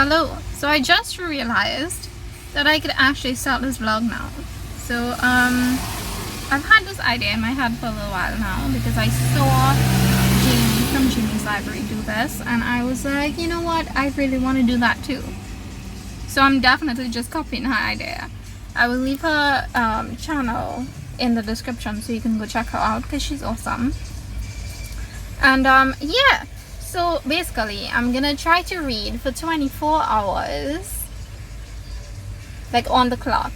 Hello. So I just realized that I could actually start this vlog now. So I've had this idea in my head for a little while now because I saw Jamie from Jamie's Library do this, and I was like, you know what, I really want to do that too. So I'm definitely just copying her idea. I will leave her channel in the description so you can go check her out because she's awesome. And yeah, so basically I'm gonna try to read for 24 hours, like on the clock.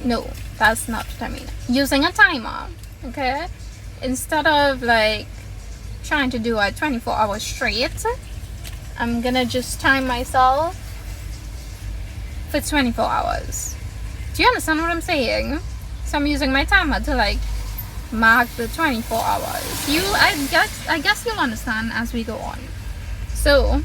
No, that's not what I mean. Using a timer, okay? Instead of like trying to do it 24 hours straight, I'm gonna just time myself for 24 hours. Do you understand what I'm saying? So I'm using my timer to like mark the 24 hours. I guess you'll understand as we go on. So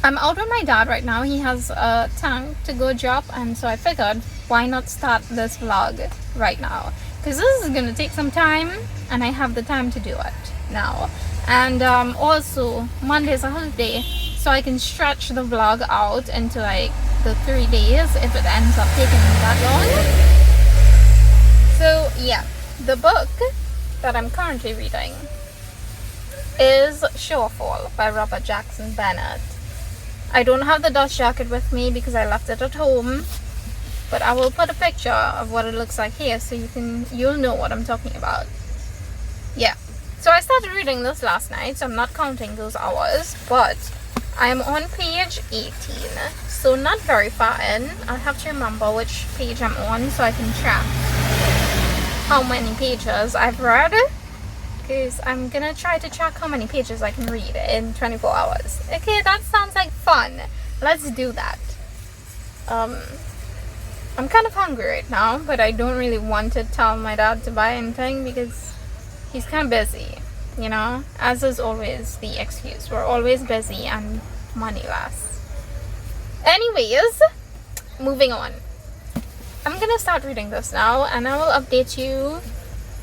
I'm out with my dad right now. He has a tank to go drop, and so I figured why not start this vlog right now, because this is gonna take some time and I have the time to do it now. And also Monday's a holiday, so I can stretch the vlog out into like the 3 days if it ends up taking me that long. So yeah, the book that I'm currently reading is Shorefall by Robert Jackson Bennett. I don't have the dust jacket with me because I left it at home, but I will put a picture of what it looks like here so you'll know what I'm talking about. Yeah, so I started reading this last night, so I'm not counting those hours, but I'm on page 18, so not very far in. I'll have to remember which page I'm on so I can track how many pages I've read, because I'm gonna try to track how many pages I can read in 24 hours. Okay, that sounds like fun. Let's do that. I'm kind of hungry right now, but I don't really want to tell my dad to buy anything because he's kind of busy, you know, as is always the excuse. We're always busy and moneyless. Anyways, moving on. I'm gonna start reading this now, and I will update you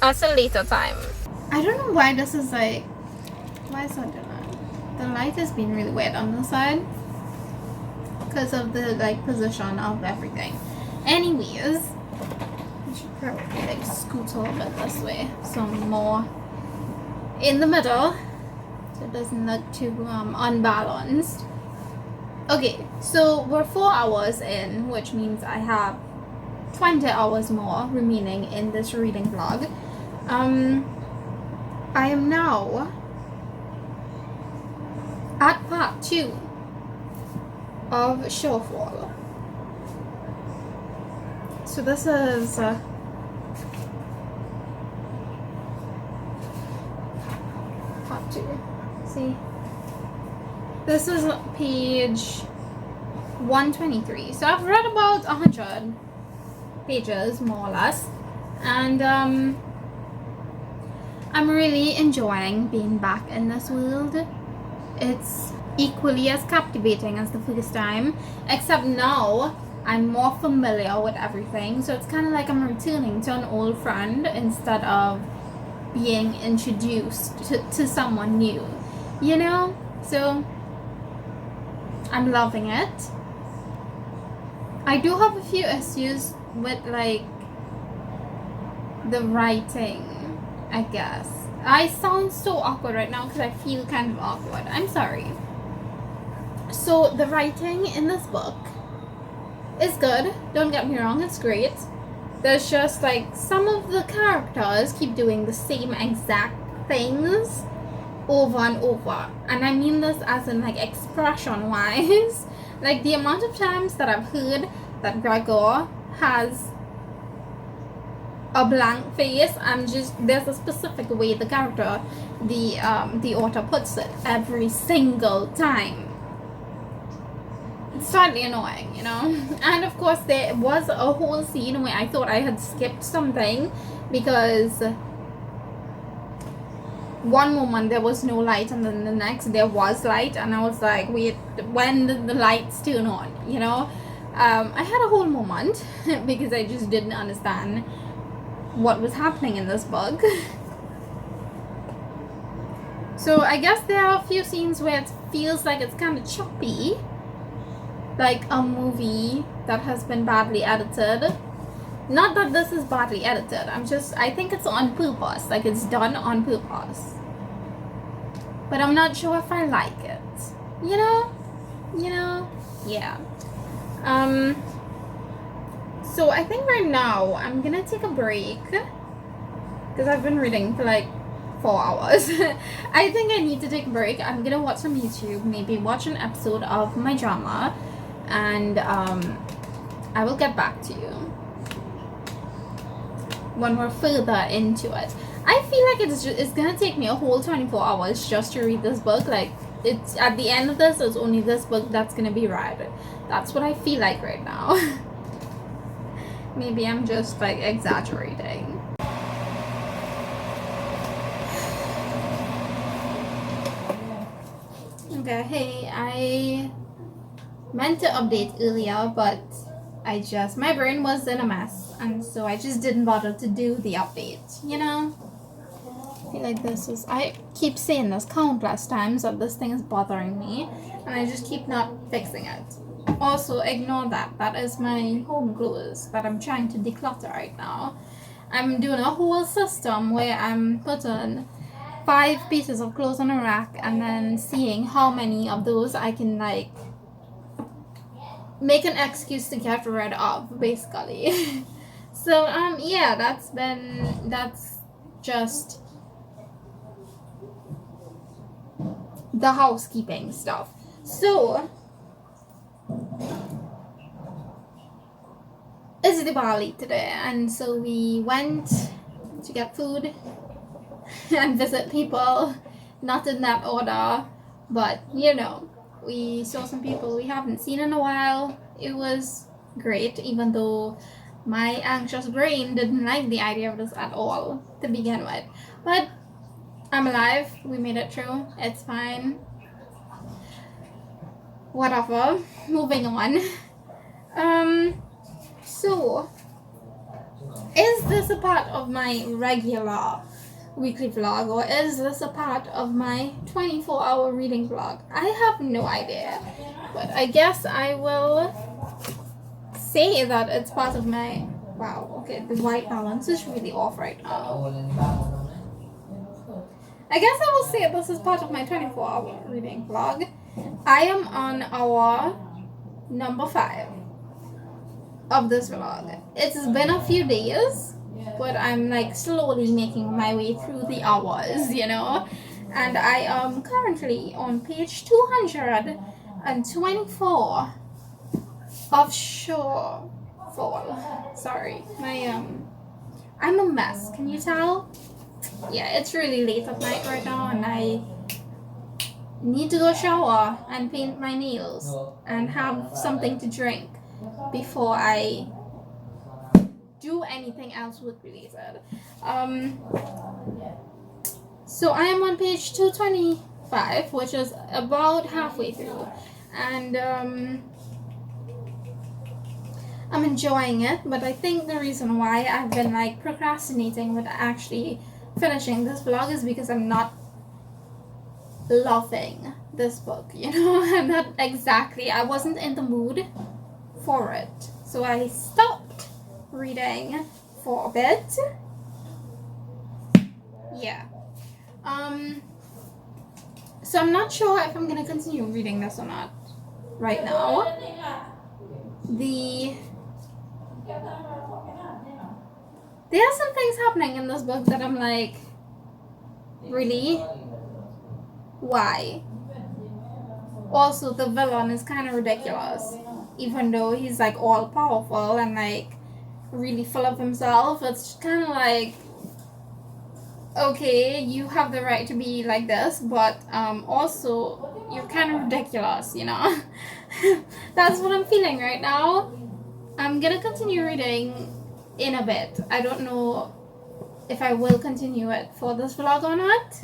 at a later time. I don't know why this is like, why is that doing that? The light has been really weird on the side because of the like position of everything. Anyways, I should probably like scoot a little bit this way, so I'm more in the middle so it doesn't look too unbalanced. Okay, so we're 4 hours in, which means I have 20 hours more remaining in this reading vlog. I am now at part 2 of Shorefall. So this is part 2. See? This is page 123. So I've read about 100 pages, more or less, and I'm really enjoying being back in this world. It's equally as captivating as the first time, except now I'm more familiar with everything, so it's kind of like I'm returning to an old friend instead of being introduced to someone new, you know? So I'm loving it. I do have a few issues with like the writing, I guess. I sound so awkward right now because I feel kind of awkward. I'm sorry. So the writing in this book is good, don't get me wrong, it's great. There's just like some of the characters keep doing the same exact things over and over, and I mean this as in like expression wise. Like the amount of times that I've heard that Gregor has a blank face, and just there's a specific way the character, the author puts it every single time. It's slightly annoying, you know. And of course there was a whole scene where I thought I had skipped something because one moment there was no light and then the next there was light, and I was like, wait, when did the lights turn on, you know? I had a whole moment because I just didn't understand what was happening in this book. So I guess there are a few scenes where it's feels like it's kind of choppy, like a movie that has been badly edited. Not that this is badly edited, I think it's on purpose, like it's done on purpose. But I'm not sure if I like it. You know? Yeah. So I think right now I'm gonna take a break because I've been reading for like 4 hours. I think I need to take a break. I'm gonna watch some YouTube, maybe watch an episode of my drama, and I will get back to you when we're further into it. I feel like it's gonna take me a whole 24 hours just to read this book. Like, it's at the end of this, it's only this book that's gonna be read. That's what I feel like right now. Maybe I'm just like exaggerating. Okay, hey, I meant to update earlier, but my brain was in a mess, and so I just didn't bother to do the update, you know? I feel like I keep saying this countless times that this thing is bothering me, and I just keep not fixing it. Also, ignore that. That is my home clothes that I'm trying to declutter right now. I'm doing a whole system where I'm putting 5 pieces of clothes on a rack and then seeing how many of those I can like make an excuse to get rid of, basically. So yeah, that's just the housekeeping stuff. So it's Diwali today, and so we went to get food and visit people, not in that order, but you know, we saw some people we haven't seen in a while. It was great, even though my anxious brain didn't like the idea of this at all to begin with. But I'm alive, we made it through, it's fine. Whatever, moving on. So, is this a part of my regular weekly vlog, or is this a part of my 24-hour reading vlog? I have no idea, but I guess I will say that it's part of my... Wow, okay, the white balance is really off right now. I guess I will say this is part of my 24-hour reading vlog. I am on hour number 5 of this vlog. It's been a few days, but I'm like slowly making my way through the hours, you know? And I am currently on page 224 of Shorefall. Sorry, I'm a mess, can you tell? Yeah, it's really late at night right now, and I need to go shower and paint my nails and have something to drink before I do anything else work related. So I am on page 225, which is about halfway through, and I'm enjoying it, but I think the reason why I've been like procrastinating with actually finishing this vlog is because I'm not loving this book, you know? I wasn't in the mood for it, so I stopped reading for a bit. Yeah. So I'm not sure if I'm gonna continue reading this or not right now. There are some things happening in this book that I'm like, really? Why? Also, the villain is kind of ridiculous. Even though he's like all powerful and like really full of himself, it's kind of like, okay, you have the right to be like this, but also you're kind of ridiculous, you know? That's what I'm feeling right now. I'm gonna continue reading in a bit. I don't know if I will continue it for this vlog or not.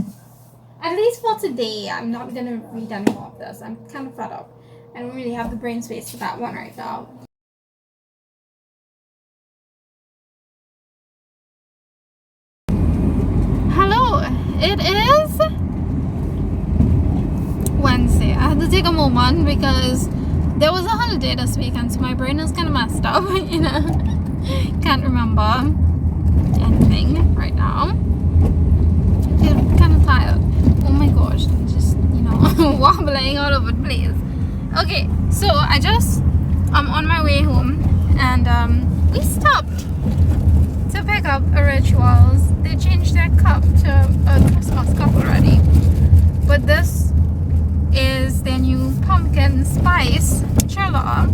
At least for today, I'm not gonna read any more of this. I'm kind of fed up. I don't really have the brain space for that one right now. Hello, it is Wednesday. I had to take a moment because there was a holiday this weekend, so my brain is kind of messed up, you know. Can't remember anything right now. I feel kind of tired. Oh my gosh, I'm just, you know, wobbling all over the place. Okay, so I'm on my way home, and we stopped to pick up a Rituals. They changed their cup to a Christmas cup already, but this is their new pumpkin spice chiller,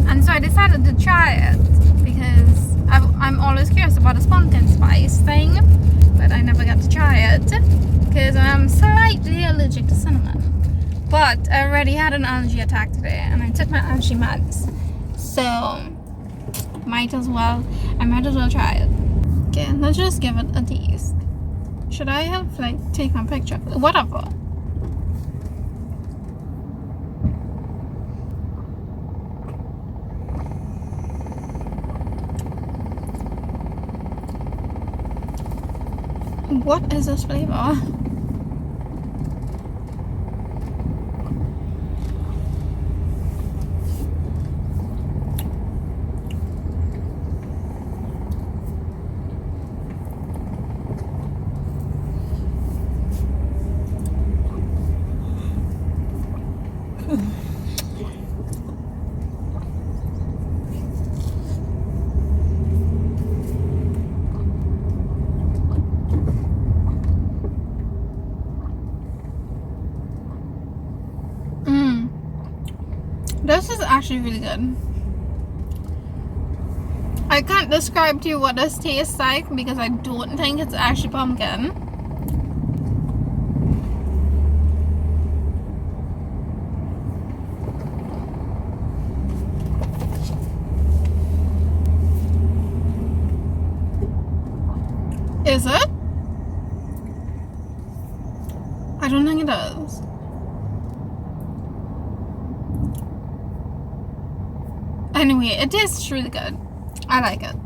and so I decided to try it because I'm always curious about this pumpkin spice thing, but I never got to try it because I'm slightly allergic to cinnamon. But I already had an allergy attack today, and I took my allergy meds, so I might as well try it. Okay, let's just give it a taste. Should I have take a picture? Whatever. What is this flavor? This is actually really good. I can't describe to you what this tastes like because I don't think it's actually pumpkin. Is it? I don't think it is. Anyway, it tastes really good. I like it.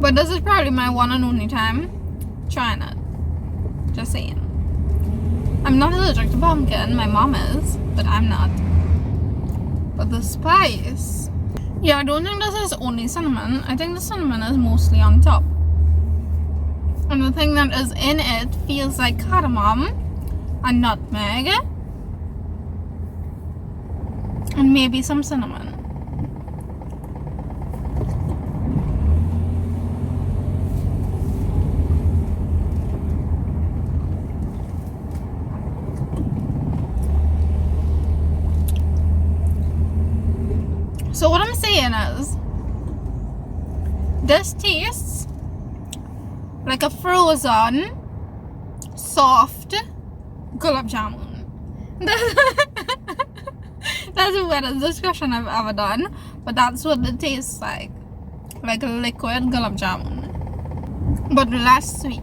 But this is probably my one and only time trying it. Just saying. I'm not allergic to pumpkin. My mom is, but I'm not. But the spice... Yeah, I don't think this is only cinnamon. I think the cinnamon is mostly on top. And the thing that is in it feels like cardamom and nutmeg. And maybe some cinnamon. So what I'm saying is, this tastes like a frozen, soft gulab jamun. That's the weirdest description I've ever done, but that's what it tastes like a liquid gulab jamun, but less sweet.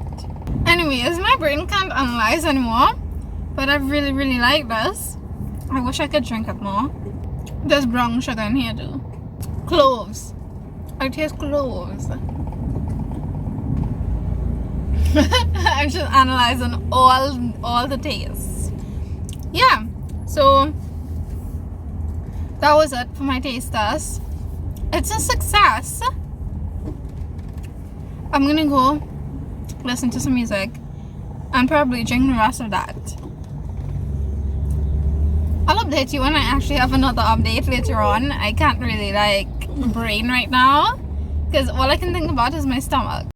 Anyways, my brain can't analyze anymore, but I really, really like this. I wish I could drink it more. There's brown sugar in here too. Cloves. I taste cloves. I'm just analyzing all the tastes. Yeah, so that was it for my taste test. It's a success. I'm gonna go listen to some music and probably drink the rest of that. I'll update you when I actually have another update later on. I can't really brain right now because all I can think about is my stomach.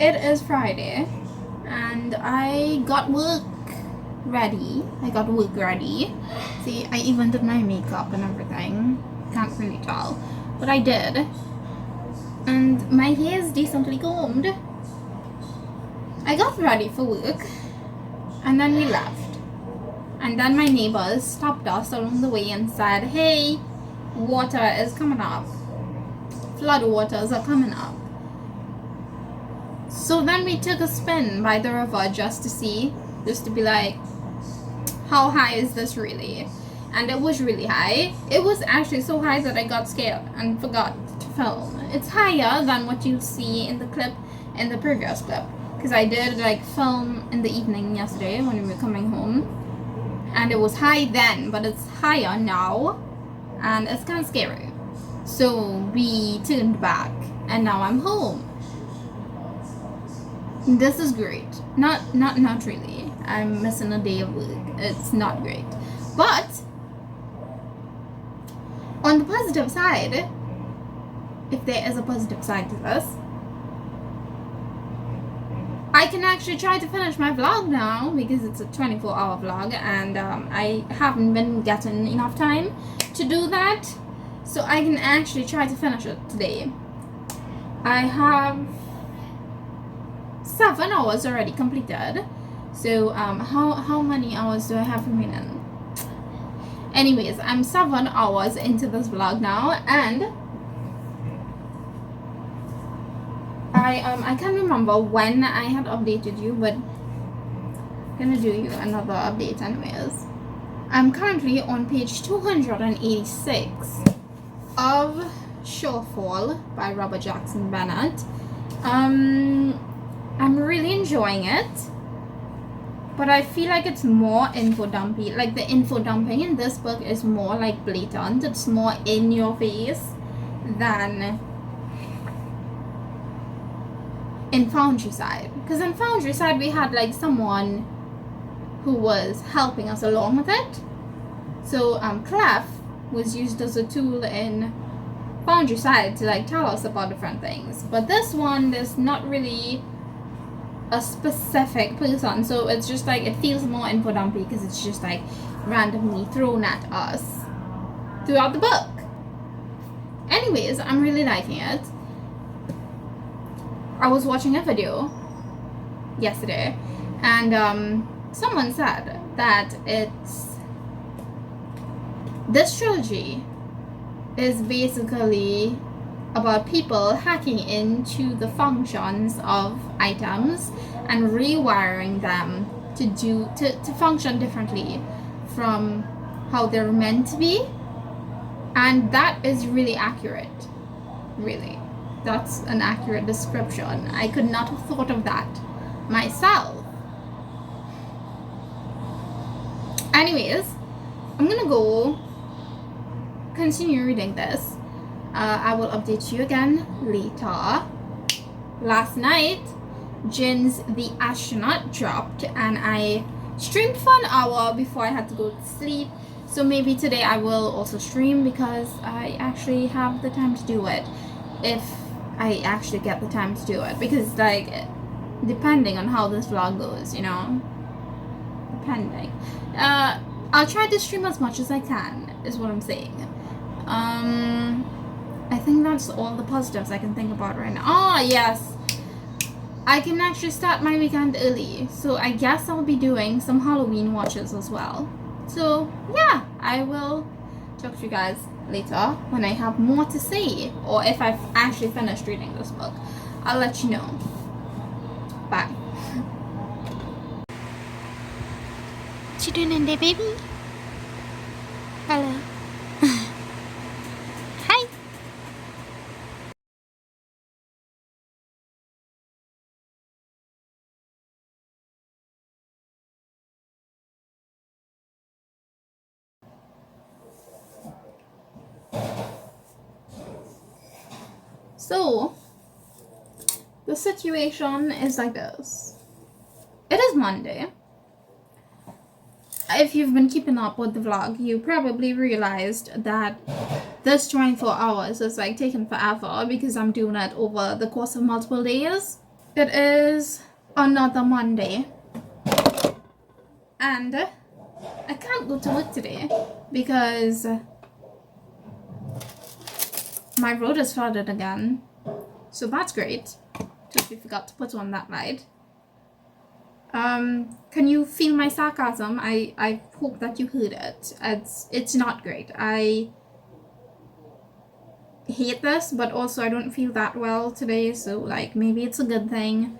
it is Friday and I got work ready. See, I even did my makeup and everything. Can't really tell, but I did. And my hair is decently combed. I got ready for work and then we left. And then my neighbors stopped us along the way and said, hey, water is coming up. Flood waters are coming up. So then we took a spin by the river just to be like, how high is this really? And it was really high. It was actually so high that I got scared and forgot to film. It's higher than what you see in the previous clip. Because I did like film in the evening yesterday when we were coming home. And it was high then, but it's higher now. And it's kind of scary. So we turned back and now I'm home. This is great. Not really. I'm missing a day of work. It's not great. But on the positive side, if there is a positive side to this, I can actually try to finish my vlog now because it's a 24-hour vlog and I haven't been getting enough time to do that. So I can actually try to finish it today. I have 7 hours already completed. So how many hours do I have remaining? Anyways, I'm 7 hours into this vlog now and I can't remember when I had updated you, but I'm gonna do you another update anyways. I'm currently on page 286 of Shorefall by Robert Jackson Bennett. I'm really enjoying it, but I feel like it's more info dumpy. Like the info dumping in this book is more like blatant. It's more in your face than in Foundry Side. Because in Foundry Side we had like someone who was helping us along with it. So Clef was used as a tool in Foundry Side to like tell us about different things. But this one, there's not really a specific person, so it's just like it feels more info dumpy because it's just like randomly thrown at us throughout the book. Anyways, I'm really liking it. I was watching a video yesterday and someone said that this trilogy is basically about people hacking into the functions of items and rewiring them to function differently from how they're meant to be. And that is really accurate. Really. That's an accurate description. I could not have thought of that myself. Anyways, I'm gonna go continue reading this. I will update you again later. Last night, Jin's The Astronaut dropped and I streamed for an hour before I had to go to sleep. So maybe today I will also stream because I actually have the time to do it. If I actually get the time to do it. Because like, depending on how this vlog goes, you know. Depending. I'll try to stream as much as I can, is what I'm saying. I think that's all the positives I can think about right now. Oh, yes. I can actually start my weekend early. So I guess I'll be doing some Halloween watches as well. So, yeah. I will talk to you guys later when I have more to say. Or if I've actually finished reading this book. I'll let you know. Bye. What you doing in there, baby? Hello. Hi. So, the situation is like this. It is Monday. If you've been keeping up with the vlog, you probably realized that this 24 hours is like taking forever because I'm doing it over the course of multiple days. It is another Monday, and I can't go to work today because my road is flooded again. So that's great. Totally forgot to put on that light. Can you feel my sarcasm? I hope that you heard it. It's not great. I hate this, but also I don't feel that well today, so like maybe it's a good thing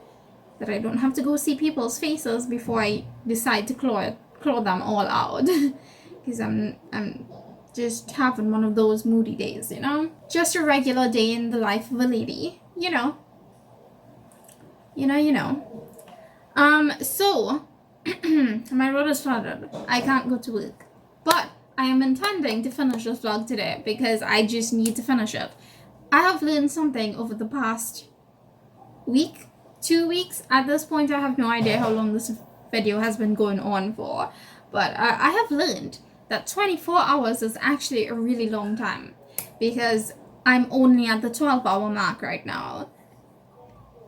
that I don't have to go see people's faces before I decide to claw them all out. Because I'm just having one of those moody days, you know? Just a regular day in the life of a lady, you know. So my road is flooded. I can't go to work. But I am intending to finish this vlog today because I just need to finish it. I have learned something over the past week, 2 weeks. At this point, I have no idea how long this video has been going on for. But I have learned that 24 hours is actually a really long time because I'm only at the 12-hour mark right now.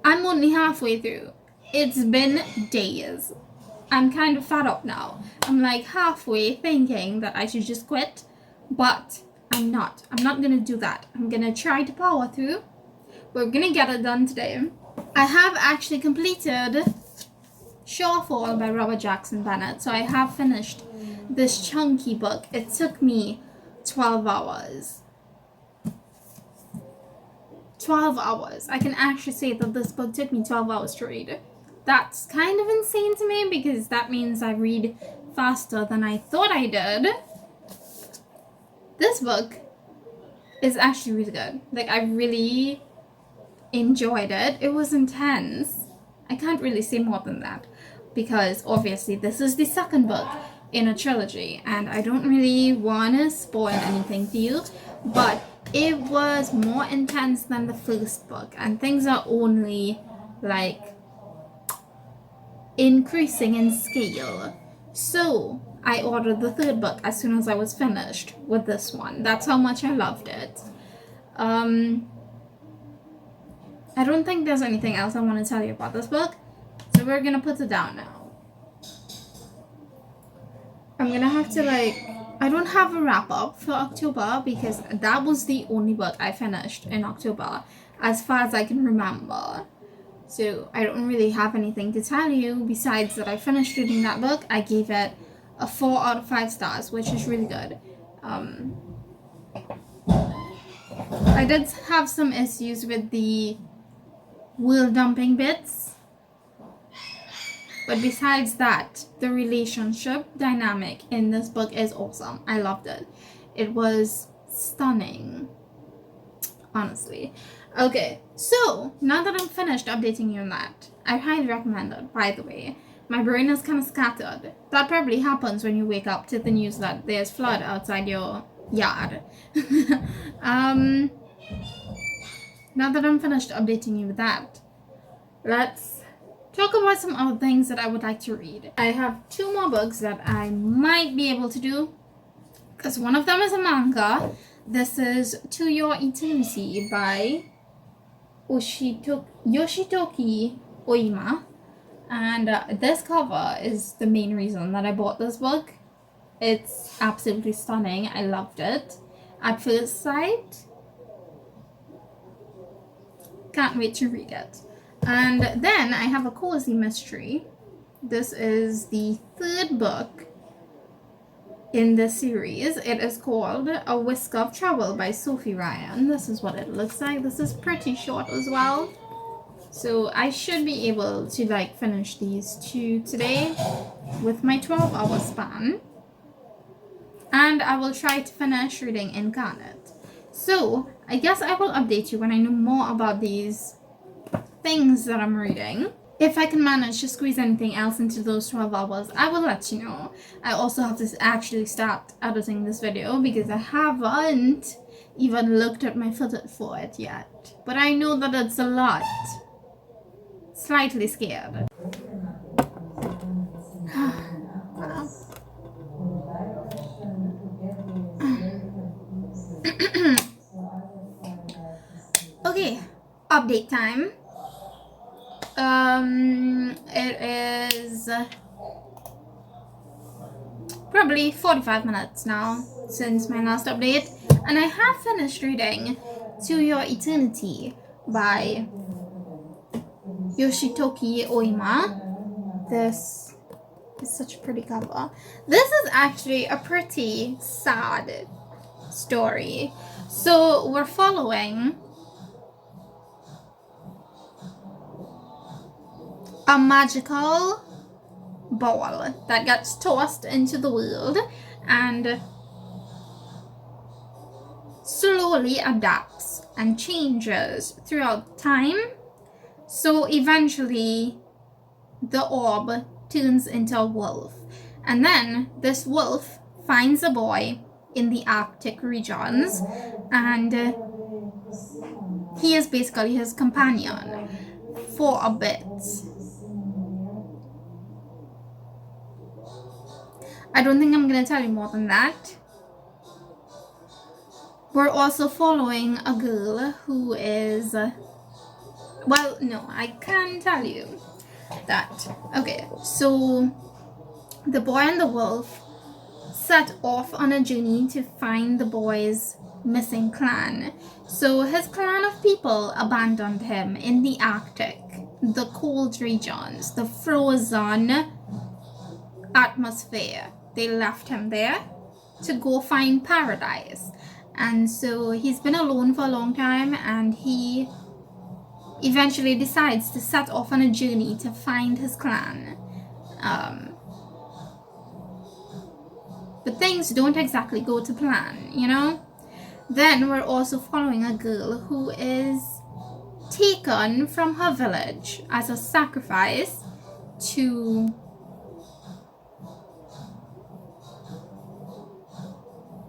I'm only halfway through. It's been days. I'm kind of fed up now. I'm like halfway thinking that I should just quit, but I'm not. I'm not gonna do that. I'm gonna try to power through. We're gonna get it done today. I have actually completed Shorefall by Robert Jackson Bennett, so I have finished this chunky book. It took me 12 hours. 12 hours. I can actually say that this book took me 12 hours to read. That's kind of insane to me because that means I read faster than I thought I did. This book is actually really good. Like, I really enjoyed it. It was intense. I can't really say more than that because obviously this is the second book in a trilogy and I don't really want to spoil anything for you, but it was more intense than the first book and things are only like increasing in scale. So I ordered the third book as soon as I was finished with this one. That's how much I loved it. I don't think there's anything else I want to tell you about this book, so we're gonna put it down now. I'm gonna have to I don't have a wrap up for October because that was the only book I finished in October as far as I can remember. So I don't really have anything to tell you besides that I finished reading that book. I gave it a 4 out of 5 stars, which is really good. I did have some issues with the world dumping bits, but besides that, the relationship dynamic in this book is awesome. I loved it. It was stunning, honestly. Okay, so now that I'm finished updating you on that, I highly recommend it, by the way. My brain is kind of scattered. That probably happens when you wake up to the news that there's flood outside your yard. Now that I'm finished updating you with that, let's talk about some other things that I would like to read. I have 2 more books that I might be able to do, because one of them is a manga. This is To Your Eternity by Yoshitoki Oima, and this cover is the main reason that I bought this book. It's absolutely stunning. I loved it at first sight. Can't wait to read it. And then I have a cozy mystery. This is the 3rd book in the series. It is called A Whisk of Trouble by Sophie Ryan. This is what it looks like. This is pretty short as well. So I should be able to finish these 2 today with my 12-hour span. And I will try to finish reading Incarnate. So I guess I will update you when I know more about these things that I'm reading. If I can manage to squeeze anything else into those 12 hours, I will let you know. I also have to actually start editing this video because I haven't even looked at my footage for it yet. But I know that it's a lot. Slightly scared. Okay, update time. It is probably 45 minutes now since my last update, and I have finished reading To Your Eternity by Yoshitoki Oima. This is such a pretty cover. This is actually a pretty sad story. So we're following a magical ball that gets tossed into the world and slowly adapts and changes throughout time. So eventually the orb turns into a wolf, and then this wolf finds a boy in the Arctic regions, and he is basically his companion for a bit. I don't think I'm gonna tell you more than that. We're also following a girl who is, well, no, I can tell you that. Okay, so the boy and the wolf set off on a journey to find the boy's missing clan. So his clan of people abandoned him in the Arctic, the cold regions, the frozen atmosphere. They left him there to go find paradise. And so he's been alone for a long time, and he eventually decides to set off on a journey to find his clan. But things don't exactly go to plan, you know? Then we're also following a girl who is taken from her village as a sacrifice to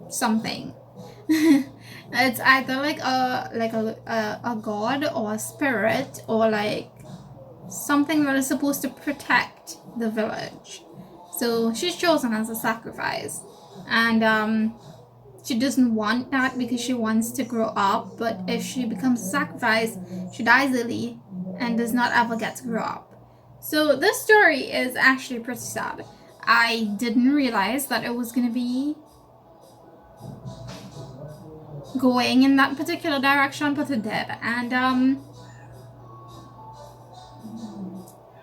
something. It's either like a god or a spirit, or like something that is supposed to protect the village. So she's chosen as a sacrifice, and she doesn't want that because she wants to grow up, but if she becomes a sacrifice, she dies early and does not ever get to grow up. So this story is actually pretty sad. I didn't realize that it was going to be going in that particular direction, but it did. And I'm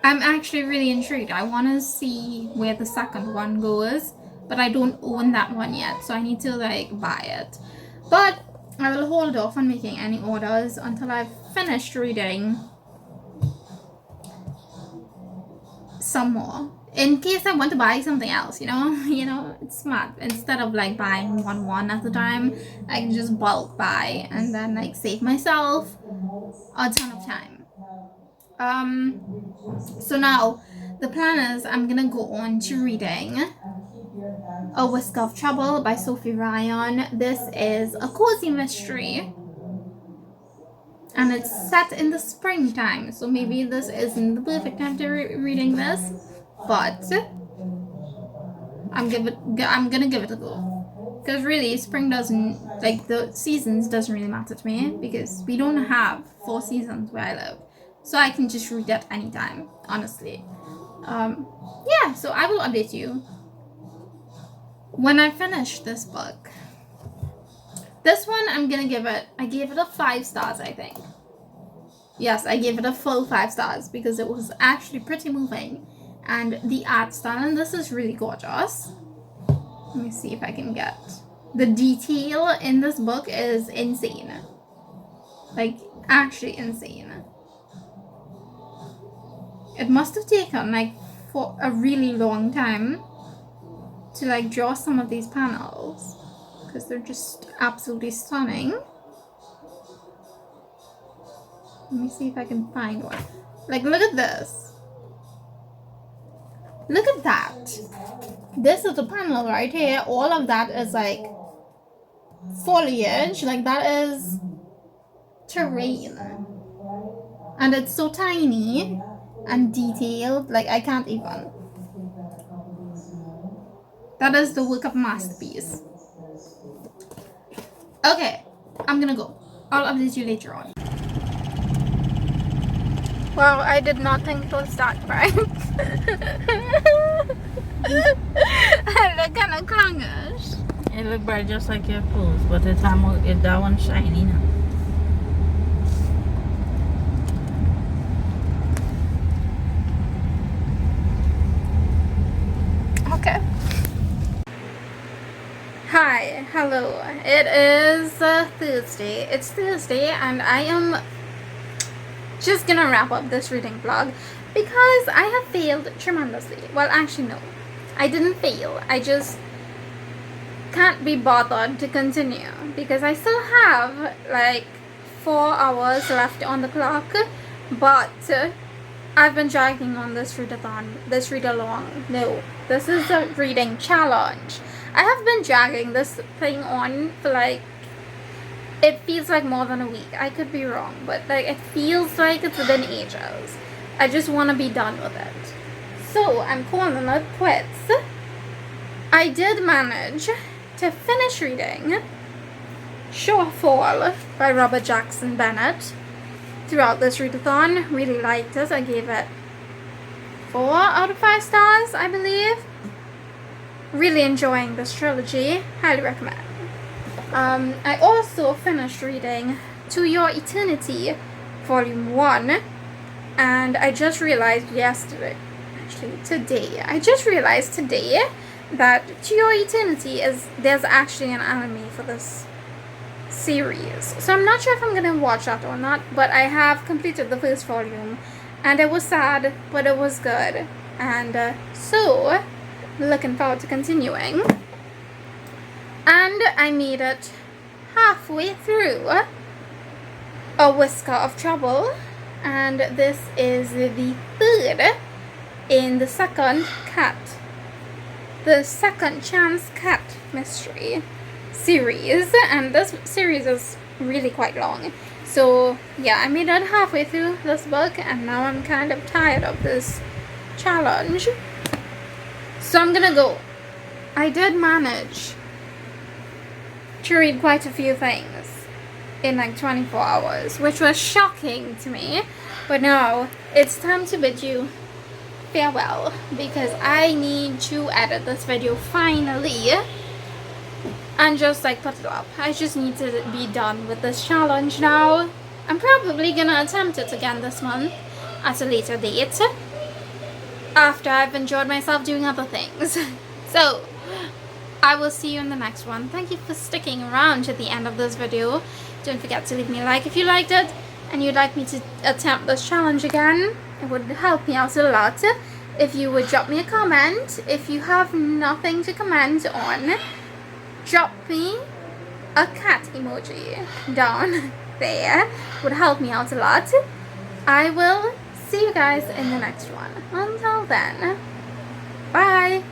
actually really intrigued. I want to see where the second one goes, but I don't own that one yet, so I need to like buy it. But I will hold off on making any orders until I've finished reading some more, in case I want to buy something else, you know, it's smart. Instead of like buying one at a time, I can just bulk buy and then like save myself a ton of time. So now the plan is I'm gonna go on to reading A Whisk of Trouble by Sophie Ryan. This is a cozy mystery, and it's set in the springtime, so maybe this isn't the perfect time to reading this, but I'm gonna give it a go, because really spring doesn't, like, the seasons doesn't really matter to me, because we don't have 4 seasons where I live, so I can just read at any time, honestly. Yeah, so I will update you when I finish this book. This one I gave it a 5 stars, I think. Yes, I gave it a full 5 stars because it was actually pretty moving. And the art style in this is really gorgeous. Let me see if I can get... The detail in this book is insane. Like, actually insane. It must have taken, like, for a really long time to, like, draw some of these panels, because they're just absolutely stunning. Let me see if I can find one. Like, look at this. Look at that. This is the panel right here. All of that is like foliage. Like, that is terrain. And it's so tiny and detailed. Like, I can't even. That is the work of a masterpiece. Okay, I'm gonna go. I'll update you later on. Well, I did not think it was that bright. I look kind of clownish. It look bright just like your clothes, but that one shiny now. Okay. Hi, hello. It is Thursday. It's Thursday, and I am just gonna wrap up this reading vlog because I have failed tremendously. Well, actually, no. I didn't fail. I just can't be bothered to continue because I still have like 4 hours left on the clock, but I've been dragging on this readathon, this read-along. No, this is a reading challenge. I have been dragging this thing on for like, it feels like more than a week. I could be wrong, but like it feels like it's been ages. I just want to be done with it. So I'm calling it quits. I did manage to finish reading Shorefall by Robert Jackson Bennett throughout this readathon. Really liked it. I gave it 4 out of 5 stars, I believe. Really enjoying this trilogy. Highly recommend. I also finished reading To Your Eternity, Volume 1, and I just realized today, that To Your Eternity there's actually an anime for this series. So I'm not sure if I'm gonna watch that or not, but I have completed the first volume, and it was sad, but it was good, and so looking forward to continuing. And I made it halfway through A Whisker of Trouble, and this is the third in the second Chance Cat mystery series, and this series is really quite long. So yeah, I made it halfway through this book, and now I'm kind of tired of this challenge, so I'm gonna go. I did manage to read quite a few things in like 24 hours, which was shocking to me, but now it's time to bid you farewell because I need to edit this video finally and just like put it up. I just need to be done with this challenge now. I'm probably gonna attempt it again this month at a later date after I've enjoyed myself doing other things. So I will see you in the next one. Thank you for sticking around to the end of this video. Don't forget to leave me a like if you liked it and you'd like me to attempt this challenge again. It would help me out a lot if you would drop me a comment. If you have nothing to comment on, drop me a cat emoji down there. It would help me out a lot. I will see you guys in the next one. Until then, bye!